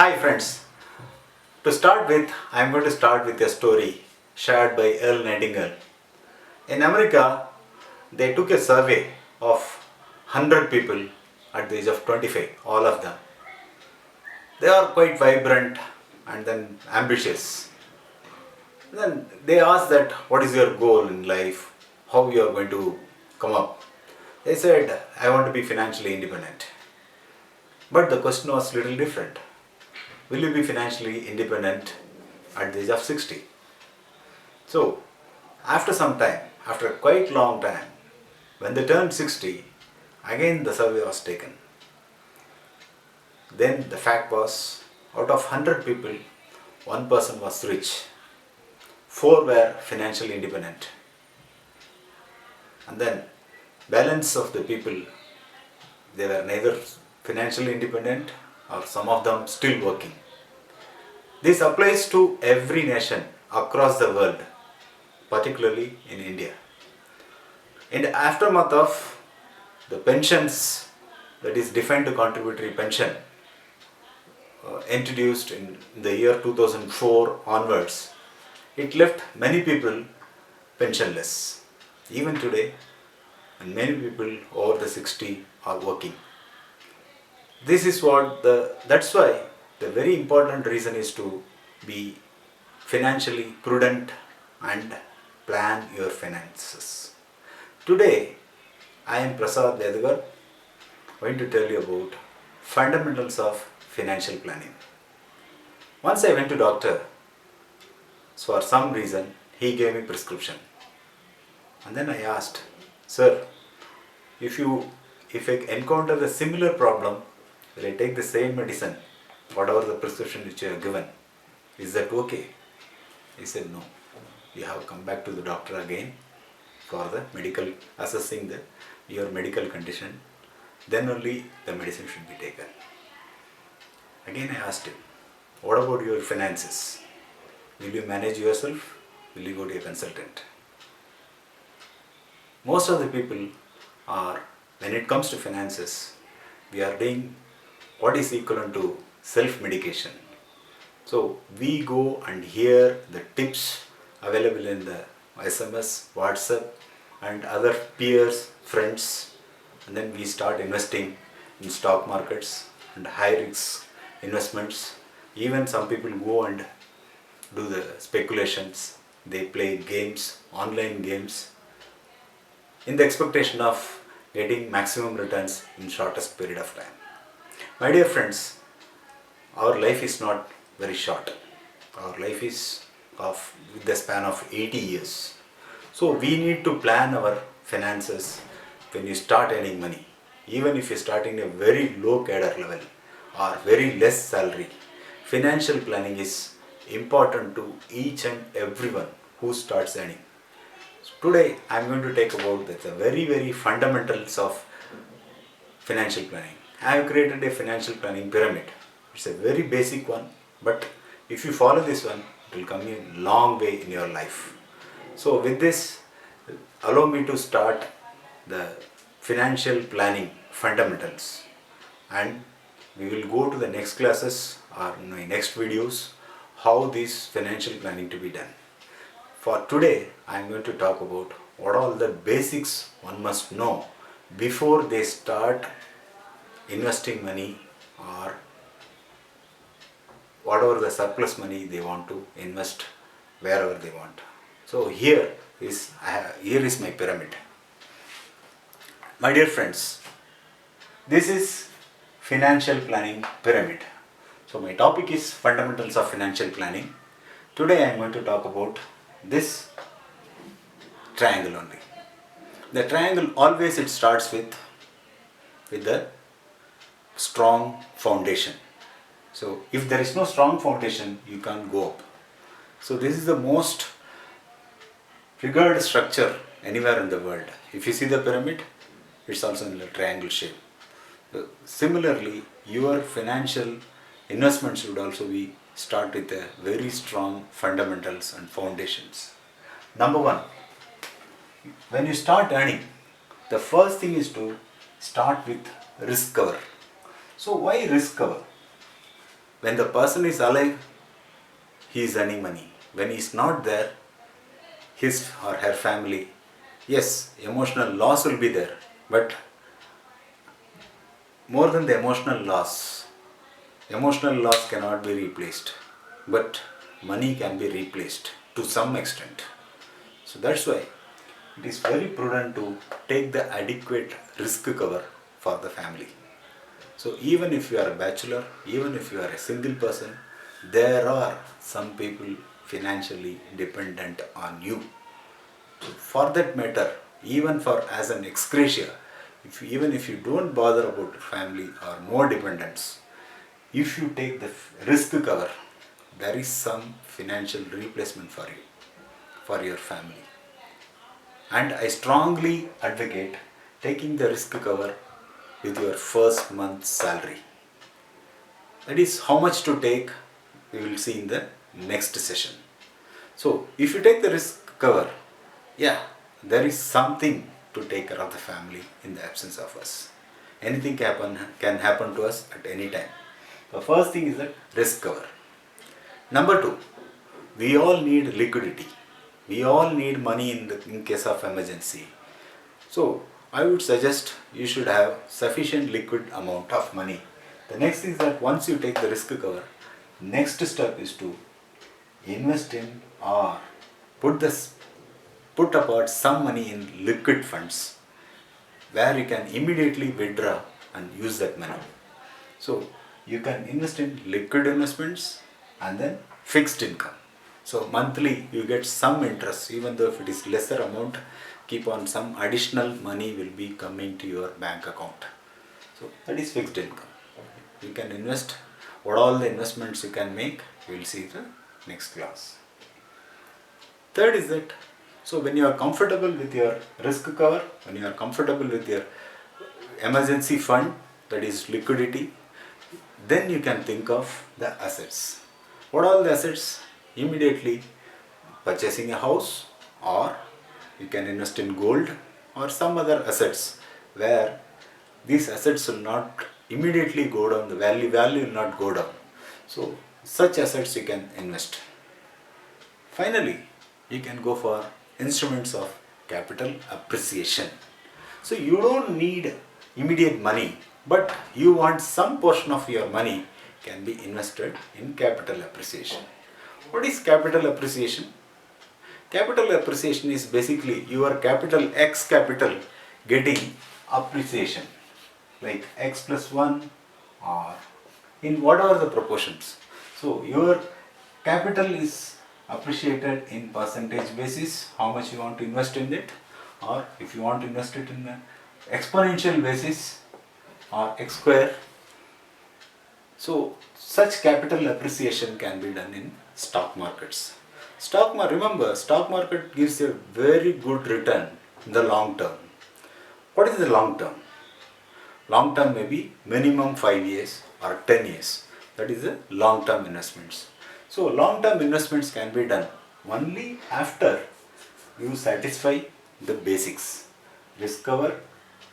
Hi friends. I'm going to start with a story shared by Earl Nightingale. In America, they took a survey of 100 people at the age of 25, all of them. They are quite vibrant and then ambitious. Then they asked that, what is your goal in life? How you are going to come up? They said, I want to be financially independent. But the question was little different. Will you be financially independent at the age of 60? So, after some time, after a quite long time, when they turned 60, again the survey was taken. Then the fact was, out of 100 people, one person was rich, 4 were financially independent, and then balance of the people, they were neither financially independent or some of them still working. This applies to every nation across the world, particularly in India. In the aftermath of the pensions, that is defined contributory pension, introduced in the year 2004 onwards, it left many people pensionless. Even today, and many people over the 60 are working. That's why the very important reason is to be financially prudent and plan your finances. Today, I am Prasad Vedagar, going to tell you about fundamentals of financial planning. Once I went to doctor, so for some reason he gave me prescription. And then I asked, sir, if I encounter a similar problem, will I take the same medicine, whatever the prescription which you have given? Is that okay? He said, no. You have come back to the doctor again for the medical, assessing your medical condition. Then only the medicine should be taken. Again I asked him, what about your finances? Will you manage yourself? Will you go to a consultant? Most of the people are, when it comes to finances, we are doing what is equivalent to self-medication. So we go and hear the tips available in the SMS, WhatsApp and other peers, friends, and then we start investing in stock markets and high risk investments. Even some people go and do the speculations. They play games, online games, in the expectation of getting maximum returns in shortest period of time. My dear friends, our life is not very short. Our life is with the span of 80 years. So we need to plan our finances when you start earning money. Even if you are starting a very low cadre level or very less salary, financial planning is important to each and everyone who starts earning. So today I am going to take about the very fundamentals of financial planning. I have created a financial planning pyramid. It's a very basic one, but if you follow this one, it will come a long way in your life. So with this, allow me to start the financial planning fundamentals, and we will go to the next classes or in my next videos how this financial planning to be done. For today, I am going to talk about what all the basics one must know before they start investing money or whatever the surplus money they want to invest wherever they want. So here is my pyramid. My dear friends, this is financial planning pyramid. So my topic is fundamentals of financial planning. Today I am going to talk about this triangle only. The triangle always it starts with the strong foundation. So if there is no strong foundation, you can't go up. So this is the most figured structure anywhere in the world. If you see the pyramid, it's also in a triangle shape. Similarly, your financial investments should also be start with a very strong fundamentals and foundations. Number one, when you start earning, the first thing is to start with risk cover. So why risk cover? When the person is alive, he is earning money. When he is not there, his or her family, yes, emotional loss will be there, but more than the emotional loss cannot be replaced, but money can be replaced to some extent. So that's why it is very prudent to take the adequate risk cover for the family. So even if you are a bachelor, even if you are a single person, there are some people financially dependent on you. So for that matter, even for as an ex gratia, even if you don't bother about family or more dependents, if you take the risk cover, there is some financial replacement for you, for your family. And I strongly advocate taking the risk cover with your first month's salary. That is how much to take, we will see in the next session. So if you take the risk cover, yeah, there is something to take care of the family in the absence of us. Anything can happen to us at any time. The first thing is that risk cover. Number two, we all need liquidity. We all need money in case of emergency. So I would suggest you should have sufficient liquid amount of money. The next is that once you take the risk cover, next step is to invest in or put apart some money in liquid funds where you can immediately withdraw and use that money. So you can invest in liquid investments and then fixed income. So monthly you get some interest, even though if it is lesser amount, keep on some additional money will be coming to your bank account. So that is fixed income. You can invest. What all the investments you can make, we will see the next class. Third is that, so when you are comfortable with your risk cover, when you are comfortable with your emergency fund, that is liquidity, then you can think of the assets. What are the assets? Immediately purchasing a house, or you can invest in gold or some other assets where these assets will not immediately go down, the value will not go down. So such assets you can invest. Finally, you can go for instruments of capital appreciation. So you don't need immediate money, but you want some portion of your money can be invested in capital appreciation. What is capital appreciation? Capital appreciation is basically your capital, X capital, getting appreciation, like X plus 1 or in whatever the proportions. So your capital is appreciated in percentage basis, how much you want to invest in it, or if you want to invest it in an exponential basis or X square. So such capital appreciation can be done in stock markets. Remember, stock market gives a very good return in the long term. What is the long term? Long term may be minimum 5 years or 10 years. That is the long term investments. So long term investments can be done only after you satisfy the basics. Risk cover,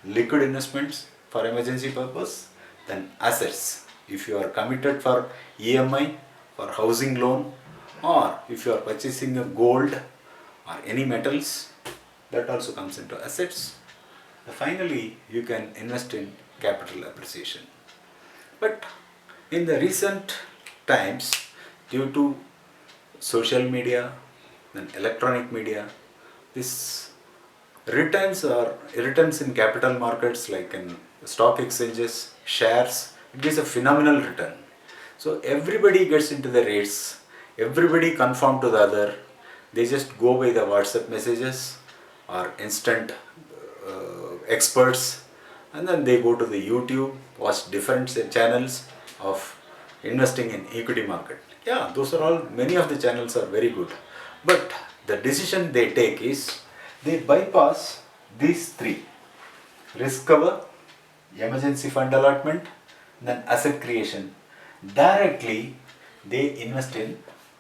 liquid investments for emergency purpose, then assets. If you are committed for EMI, for housing loan, or if you are purchasing a gold or any metals, that also comes into assets. Finally, you can invest in capital appreciation. But in the recent times, due to social media and electronic media, this returns in capital markets like in stock exchanges, shares, it gives a phenomenal return. So everybody gets into the rates, everybody conform to the other, they just go by the WhatsApp messages or instant experts, and then they go to the YouTube, watch different channels of investing in equity market. Yeah, those are all, many of the channels are very good, but the decision they take is they bypass these three: risk cover, emergency fund allotment, then asset creation. Directly they invest in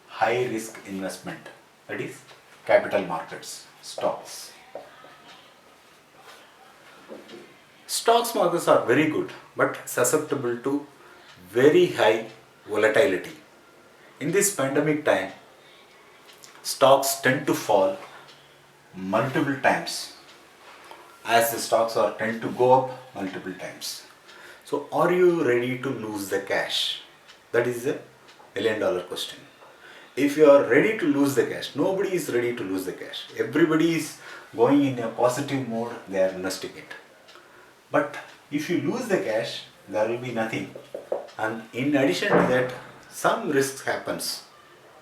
high risk investment, that is capital markets, stocks. Stocks markets are very good but susceptible to very high volatility. In this pandemic time, stocks tend to fall multiple times as the stocks are tend to go up multiple times. So are you ready to lose the cash? That is the $1 million question. If you are ready to lose the cash, nobody is ready to lose the cash. Everybody is going in a positive mode, they are investing it. But if you lose the cash, there will be nothing. And in addition to that, some risks happens.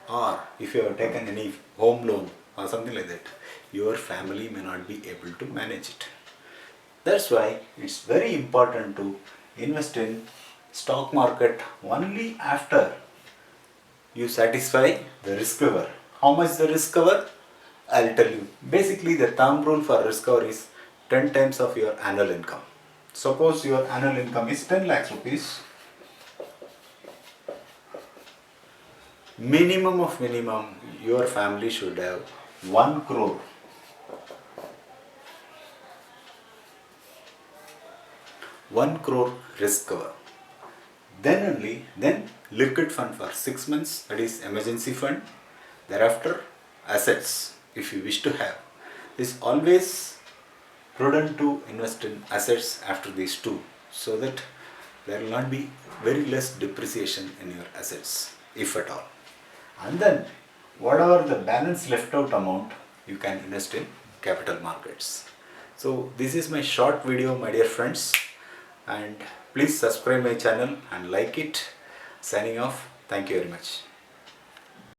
Or if you have taken any home loan or something like that, your family may not be able to manage it. That's why it's very important to invest in stock market only after you satisfy the risk cover. How much the risk cover? I'll tell you. Basically, the thumb rule for risk cover is 10 times of your annual income. Suppose your annual income is 10 lakhs rupees. Minimum of minimum, your family should have 1 crore. 1 crore risk cover. Then liquid fund for 6 months, that is emergency fund. Thereafter, assets, if you wish to have. It's always prudent to invest in assets after these two, so that there will not be very less depreciation in your assets, if at all. And then, whatever the balance left out amount, you can invest in capital markets. So, this is my short video, my dear friends. And please subscribe my channel and like it. Signing off. Thank you very much.